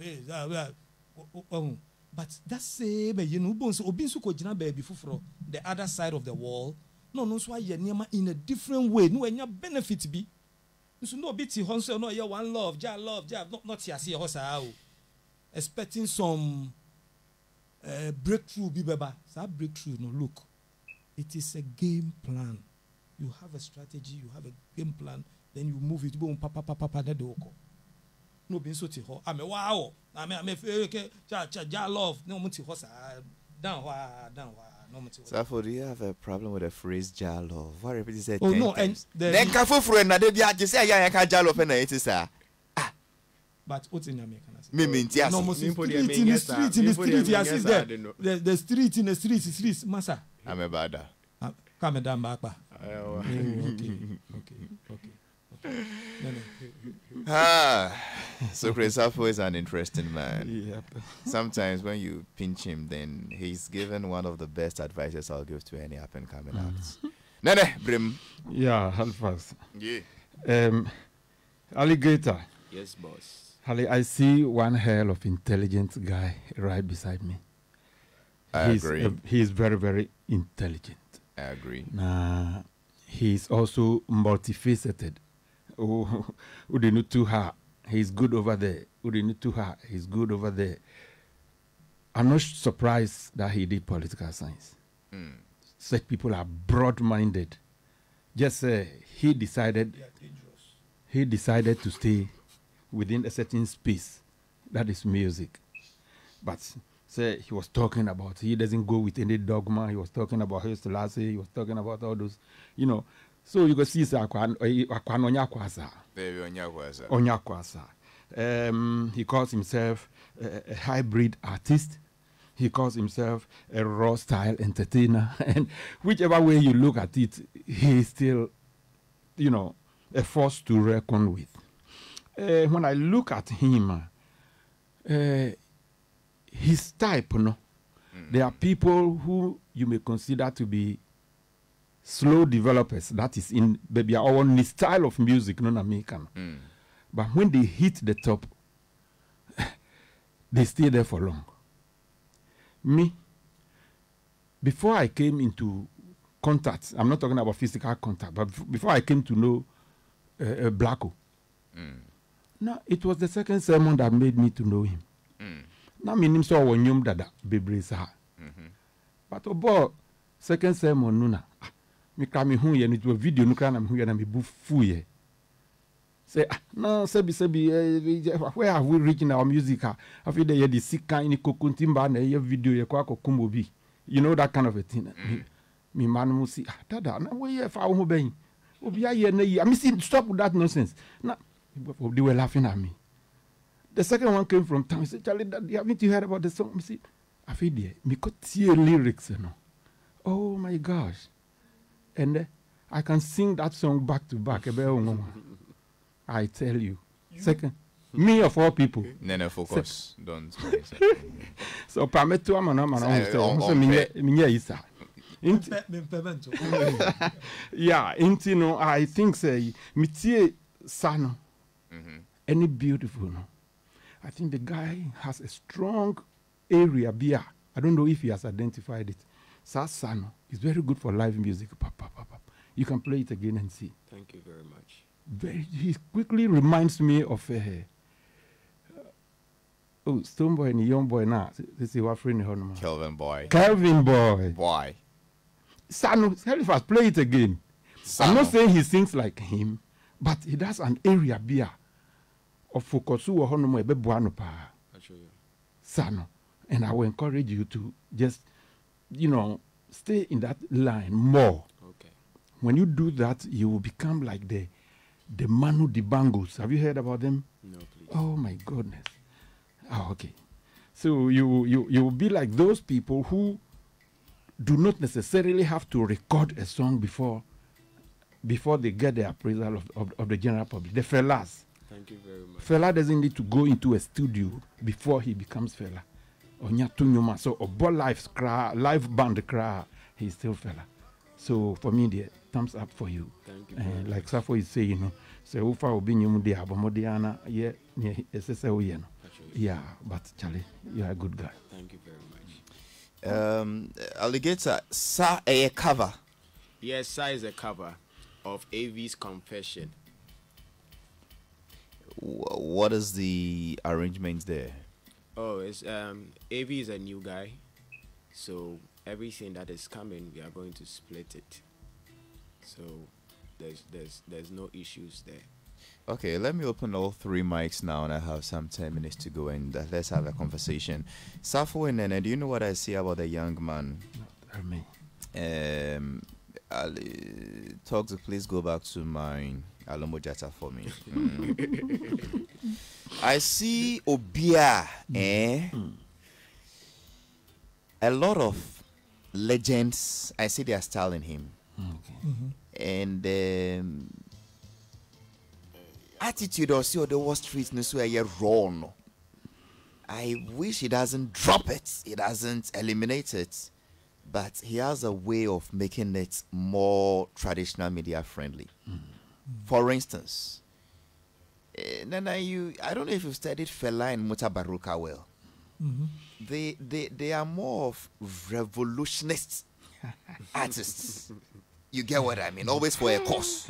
but that's say you know bonso obinsu ko jina baby fufuro the other side of the wall. No so aye niema in a different way. No enya benefit bi. So no biti honso no yeah one love, ja not here see hosa expecting some breakthrough bi beba. So breakthrough no look. It is a game plan. You have a strategy, you have a game plan, then you move it boom papa na do ko. No bin so ti ho. Ame wow. Ame okay ja love no muti ho sa down wa no muti. So do you have a problem with the phrase ja love? What repeat say? Oh no, times? and then ka foforo na de bia je say ya ka ja love na it is But what's in America? Me mean, yes. No, most street in the street. Yes, is there. The street in the streets, massa. I'm a bada. Come down back. Okay. No. So Chris Afo is an interesting man. Yep. Sometimes when you pinch him, then he's given one of the best advices I'll give to any up and coming acts. Nene, Brim. Yeah, Halifax. Yeah. Alligator. Yes, boss. Hali, I see one hell of intelligent guy right beside me. I agree. He's very, very intelligent. I agree. He's also multifaceted. Oh, Udinutuha, he's good over there. Udinutuha, he's good over there. I'm not surprised that he did political science. Such people are broad-minded. Just he decided to stay within a certain space. That is music. But say he was talking about he doesn't go with any dogma. He was talking about his Selassie. He was talking about all those, So you can see he calls himself a hybrid artist. He calls himself a raw style entertainer. And whichever way you look at it, he's still, a force to reckon with. When I look at him, his type, there are people who you may consider to be slow developers. That is in baby our own style of music, non-American. But when they hit the top, they stay there for long. Me, before I came into contact, I'm not talking about physical contact, but before I came to know Blacko, no, it was the second sermon that made me to know him. Now, me name so wonyum dada bebresa. But about second sermon nuna, me kra me hu ye ni to video nu kra na me hu ye na me bu fu ye. Say no, sebi where have we reached in our music? I feel that the sick kind ni kokuntimba na ye video ye kwa kokumobi. You know that kind of a thing. Me man mu si dada na we ye fa ho ben. Obi aye na yi. I mean, see, stop with that nonsense. Now they were laughing at me. The second one came from town. He said, Charlie, haven't you heard about the song? I said, I feel there. Me could see lyrics, Oh my gosh. And I can sing that song back to back. I tell you. Second, me of all people. No, focus. Don't. So, Pameto, yeah, I think say Mitie Sano. Any beautiful, I think the guy has a strong area beer. I don't know if he has identified it. Sasano is very good for live music. You can play it again and see. Thank you very much. He quickly reminds me of Stone Boy and Young Boy now. This is what friend Kelvin Boy. Why? Sano, Halifax, play it again. Sano. I'm not saying he sings like him, but he does an area beer. Of focus or honomo ebe buano pa. Sano. And I will encourage you to just, stay in that line more. Okay. When you do that, you will become like the Manu Dibangos. Have you heard about them? No, please. Oh my goodness. Oh, okay. So you will be like those people who do not necessarily have to record a song before they get the appraisal of the general public. The fellas. Thank you very much. Fela doesn't need to go into a studio before he becomes Fela. So live band cry, he's still Fela. So for me, the thumbs up for you. Thank you. Very like Safo is saying, so ufa obinyum de abomodiana yeah, but Charlie, you're a good guy. Thank you very much. Alligator, Sa a cover. Yes, Sa is a cover of AV's Confession. What is the arrangement there? Oh, it's AV is a new guy, so everything that is coming, we are going to split it. So there's no issues there. Okay, let me open all three mics now, and I have some 10 minutes to go, and let's have a conversation. Safo and Nene, do you know what I see about the young man? Not me. Talk to please go back to my Alomo Gyata for me. I see Obia, a lot of legends. I see their style in him, and attitude also the Wall Street no so raw. No. I wish he doesn't drop it. He doesn't eliminate it, but he has a way of making it more traditional media friendly. For instance, Nana, I don't know if you've studied Fela and Muta Baruka well. They are more of revolutionist artists. You get what I mean? Always for a cause.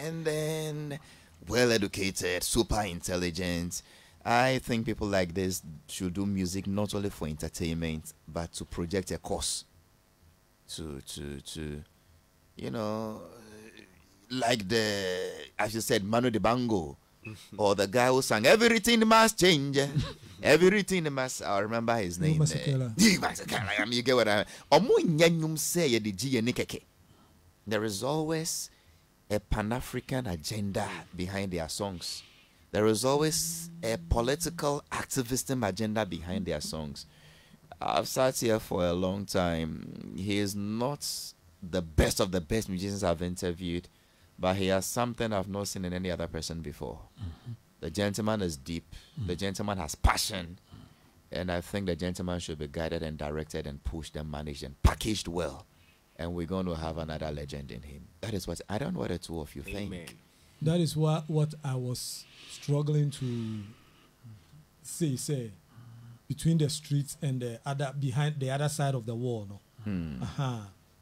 And then well educated, super intelligent. I think people like this should do music not only for entertainment, but to project a cause. To you know, like as you said, Manu Dibango, or the guy who sang "Everything Must Change." Everything must. I remember his name. You get what I mean? There is always a Pan-African agenda behind their songs. There is always a political activism agenda behind their songs. I've sat here for a long time. He is not the best of the best musicians I've interviewed, but he has something I've not seen in any other person before. The gentleman is deep. The gentleman has passion. And I think the gentleman should be guided and directed and pushed and managed and packaged well. And we're going to have another legend in him. That is what I don't know what the two of you think. That is what I was struggling to say between the streets and the other behind the other side of the wall. No?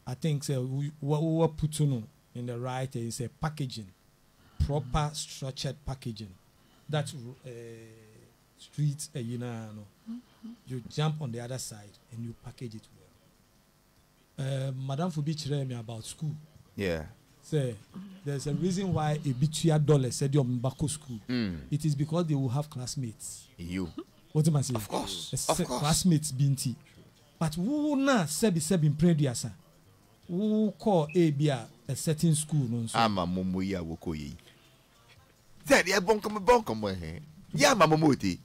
I think what we were putting in the right is a packaging, proper structured packaging. That's streets, you know. You jump on the other side and you package it well. Madam Fubi chere me about school. Yeah. Say there's a reason why a $2 said you're in Bako school. It is because they will have classmates. You. What am I saying? Of course. Classmates binti. But who na sebi in prediasa? Who call a certain school? No, so. Ama mumu ya woko yi. That ya bonkom he. Ya mamumuti.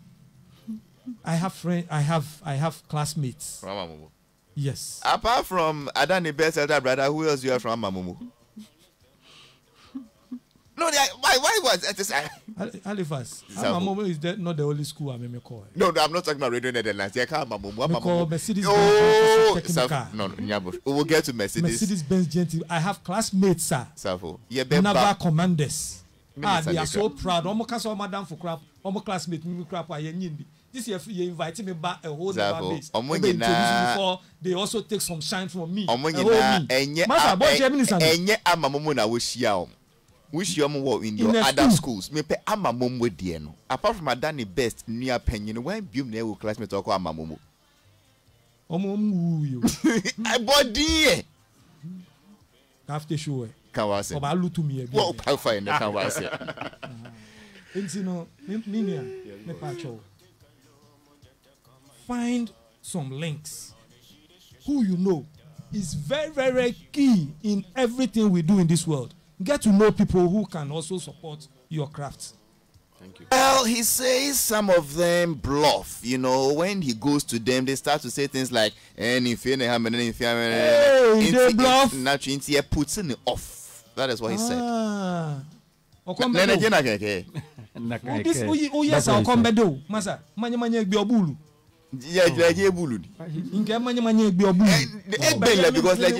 I have friends. I have classmates. From Amamumu. Yes. Apart from Adani Best elder brother, who else you are from Amamumu? No, why was it? Alifas. Amamumu is not the only school I'm call. No, I'm not talking about Radio Netherlands. I can't Amamumu. Call Mercedes. Oh, no, we will get to Mercedes. Mercedes-Benz GT. I have classmates, sir. Safo. Naval commanders. They are so proud. Almost cast madam for crap. Almost classmate me crap. This year you invite me back a whole base. Before they also take some shine from me. Enye amamumu na wishia in your other schools. Me pe amamumu die no. Apart from Adani Best near penny, when biom na wo classmate talk amamumu. Omumu you. I body. After show. Can was it? Oba lutu me. What power in the can was it? Intino minia me pacho. Find some links. Who you know is very, very key in everything we do in this world. Get to know people who can also support your craft. Thank you. Well, he says some of them bluff. You know, when he goes to them, they start to say things like, hey, they bluff. Naturally, puts it off. That is what he said. Yes, I'll come back. Masa, manya be obulu. Yeah, bulu. Because they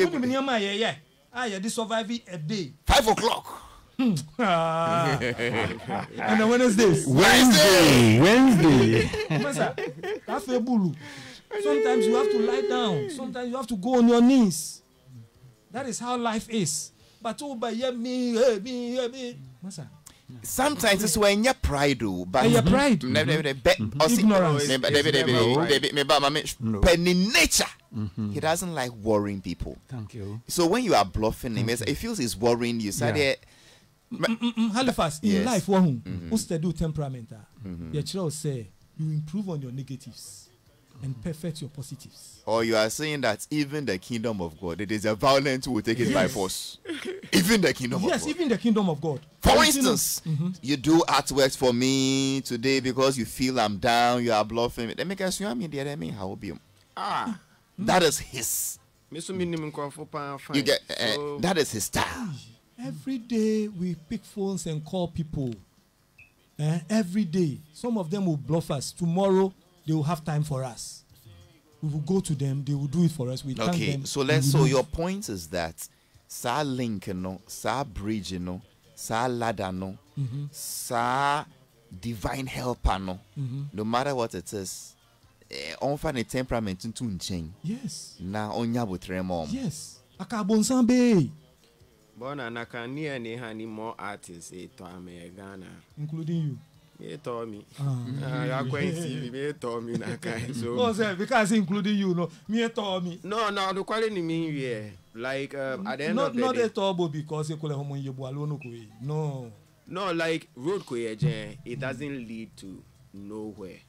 survive a day. 5 o'clock. And on Wednesdays. Wednesday. Sometimes you have to lie down. Sometimes you have to go on your knees. That is how life is. But me. Sometimes it's when you're pride, but your pride. Ignorance. In nature, he doesn't like worrying people. Thank you. So when you are bluffing him, it feels he's worrying you. So Halifax in life, who's to do temperament? Your child say you improve on your negatives. and perfect your positives. Or you are saying that even the kingdom of God, it is a violent who will take it by force. Even the kingdom of God. Yes, even the kingdom of God. For instance, you do artworks for me today because you feel I'm down, you are bluffing. They make us how will be. That is his. You get that is his style. Every day we pick phones and call people. Every day. Some of them will bluff us. Tomorrow they will have time for us. We will go to them, they will do it for us. We thank them. So your point is that sa link no, sa bridge no, sa ladder no, sa divine helper no, no matter what it is, on find a temperament into unchain. Yes. Na onya butremom. Yes. Akabonsambe. Bona nakani any honey more artists to Ghana. Including you. Me told me. You are going to see me told me nakai. So oh, sir, because including you, no, me told me. No, the quality mean yeah. Like at the end of the day. Not at all because you could no. No, like road it doesn't lead to nowhere.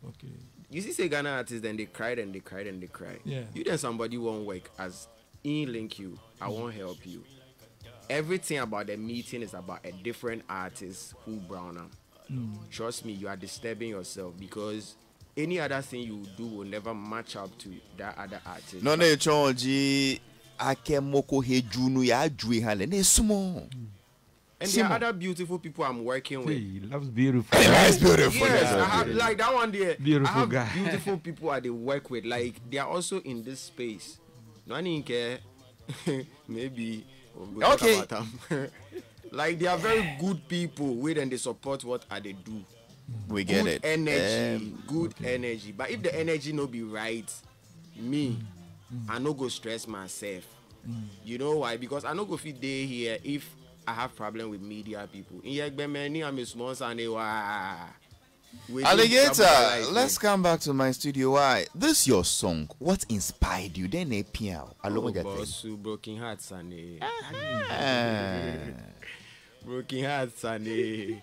Okay. You see, say Ghana artists, then they cried and they cried and they cried. Yeah. You then somebody won't work as in link you. I won't help you. Everything about the meeting is about a different artist who browner. Trust me, you are disturbing yourself because any other thing you do will never match up to that other artist. No, chonji akemoko hejunu ya jui hale ne small. And there are other beautiful people I'm working with. He loves beautiful. That's beautiful. Yes, I have, like that one there. Beautiful I have guy. beautiful people I they work with. Like they are also in this space. No one care. Maybe. We'll okay. Like they are very good people. With and they support what they do. We get good it. Energy, good energy. But if the energy no be right, I no go stress myself. You know why? Because I no go fit day here if I have problem with media people. I'm a small son. Alligator, let's come back to my studio. Why? This your song. What inspired you? Then APL. Alomo Gyata. Broken hearts and broken hearts and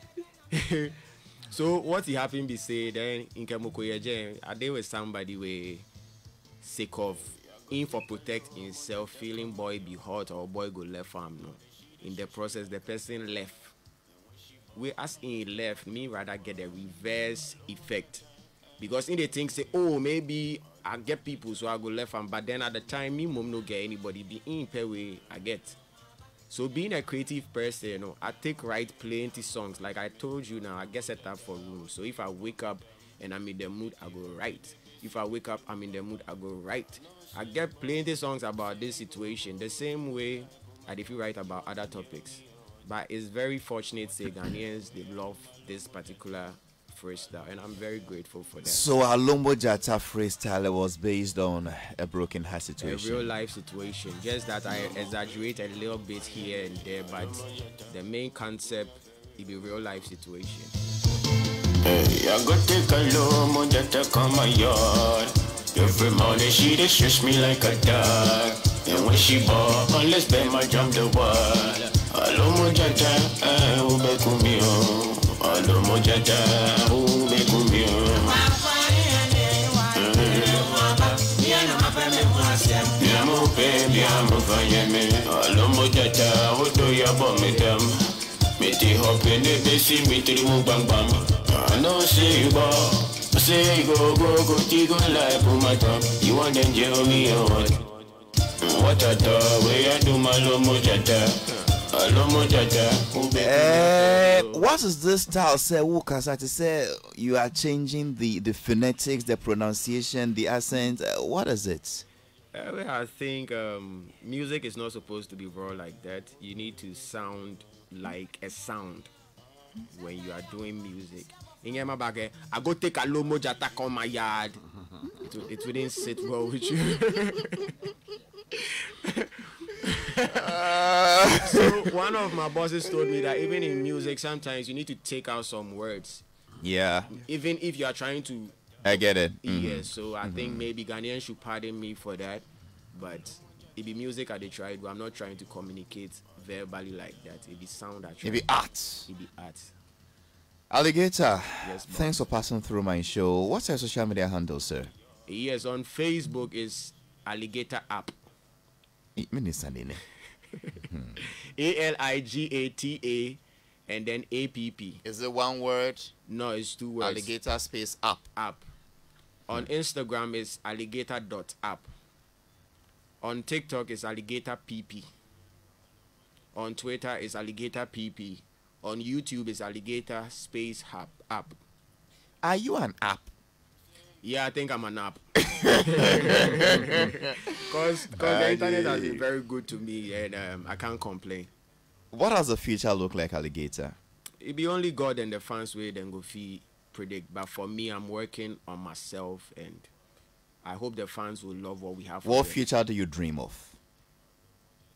so what happened be say then in Kemokoyeje, I deal with somebody way sick of him for protect himself, feeling boy be hot or boy go left arm no. In the process, the person left. We as in left, me rather get a reverse effect. Because in the thing say, oh, maybe I get people so I go left arm, but then at the time, me mom no get anybody. Be in pay way I get. So being a creative person, you know, I write plenty songs. Like I told you now, I get set up for room. So if I wake up and I'm in the mood, I go write. If I wake up, I'm in the mood, I go write. I get plenty songs about this situation. The same way and if you write about other topics. But it's very fortunate say Ghanaians they love this particular freestyle and I'm very grateful for that. So Alomo Gyata freestyle was based on a broken heart situation. A real life situation. Just that I exaggerate a little bit here and there, but the main concept is a real life situation. Hey, I go take Alomo Gyata come my yard. Every morning she dey stress me like a dog. And when she bought, unless bend my jump the wall. Alomo Gyata, ube kumio. Alomo Gyata, ube kumio. Biamo pe, biamo vayeme. Alomo Gyata, odo ya bomedam. Meti hope ne besi, meti mu bang bang. I know say you ball. Say go, tigo like Pumatom. You want them jail me or what? What I thought, where I do my Alomo Gyata. What is this style? Say, Wukasati say you are changing the phonetics, the pronunciation, the accent. What is it? I think music is not supposed to be raw like that. You need to sound like a sound when you are doing music. In my bag, I go take Alomo Gyata on my yard. It wouldn't sit well with you. So one of my bosses told me that even in music, sometimes you need to take out some words. Yeah. Even if you are trying to. I get it. Yes. So I think maybe Ghanaians should pardon me for that. But it be music I tried, but I'm not trying to communicate verbally like that. It be sound I try. It be art. It be art. Alligator, Yes, thanks for passing through my show. What's your social media handle, sir? Yes, on Facebook is Alligator App. Aligata and then APP. Is it one word? No, it's 2 words. Alligator space app. App. On Instagram is alligator.app. On TikTok is alligator pp. On Twitter is alligator pp. On YouTube is alligator space app. Are you an app? Yeah, I think I'm an app. Because the internet has been very good to me, and I can't complain. What does the future look like, Alligator? It be only God and the fans way then go fee predict. But for me, I'm working on myself, and I hope the fans will love what we have. What future do you dream of?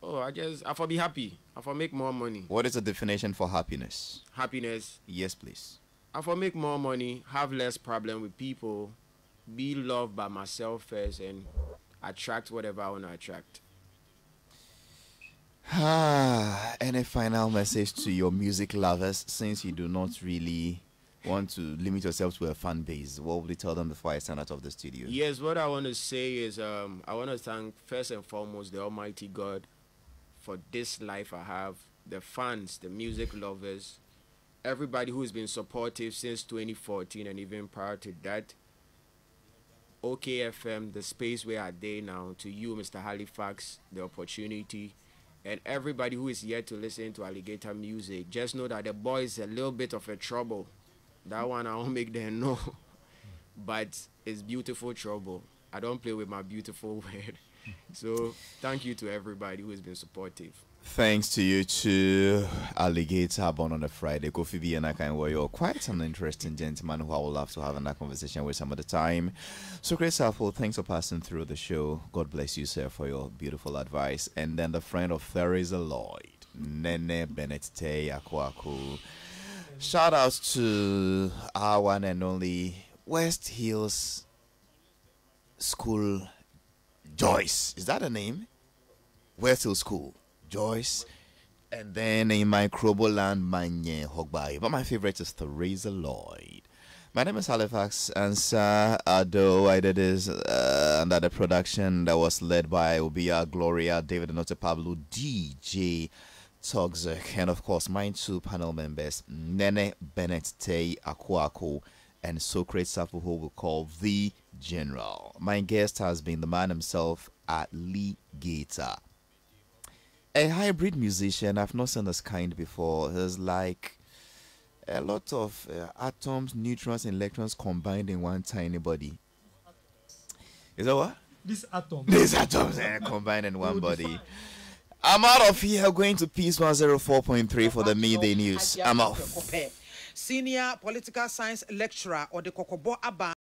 Oh, I for be happy. I for make more money. What is the definition for happiness? Happiness. Yes, please. I for make more money, have less problem with people, be loved by myself first, and attract whatever I want to attract. Any final message to your music lovers, since you do not really want to limit yourself to a fan base? What would you tell them before I stand out of the studio? Yes, what I want to say is I want to thank first and foremost the Almighty God for this life I have, the fans, the music lovers, everybody who has been supportive since 2014 and even prior to that. OKFM, the space where I day now, to you, Mr. Halifax, the opportunity, and everybody who is yet to listen to Alligator music. Just know that the boy is a little bit of a trouble. That one I won't make them know, but it's beautiful trouble. I don't play with my beautiful word. So thank you to everybody who has been supportive. Thanks to you too, Alligator, born on a Friday. Kofi B and Aka and Warrior, quite an interesting gentleman who I would love to have in that conversation with some of the time. So, Chris Apple, thanks for passing through the show. God bless you, sir, for your beautiful advice. And then the friend of Theresa Lloyd, Nene Bennett Tay Akwaku. Shout outs to our one and only West Hills School Joyce. Is that a name? West Hills School Joyce. And then in my Croboland Manye Hogbai. But my favorite is Theresa Lloyd. My name is Halifax, and although I did this under the production that was led by Obia Gloria, David Anote Pablo, DJ Toxic, and of course my two panel members, Nene Bennett Tay Akwaku and Socrates Safu, who we call the General. My guest has been the man himself, Alligator. A hybrid musician. I've not seen this kind before. There's like a lot of atoms, neutrons, and electrons combined in one tiny body. Is that what? These atoms combined in one body. I'm out of here. Going to Peace 104.3 for the midday news. I'm off. Senior political science lecturer or the Kokobo Abba.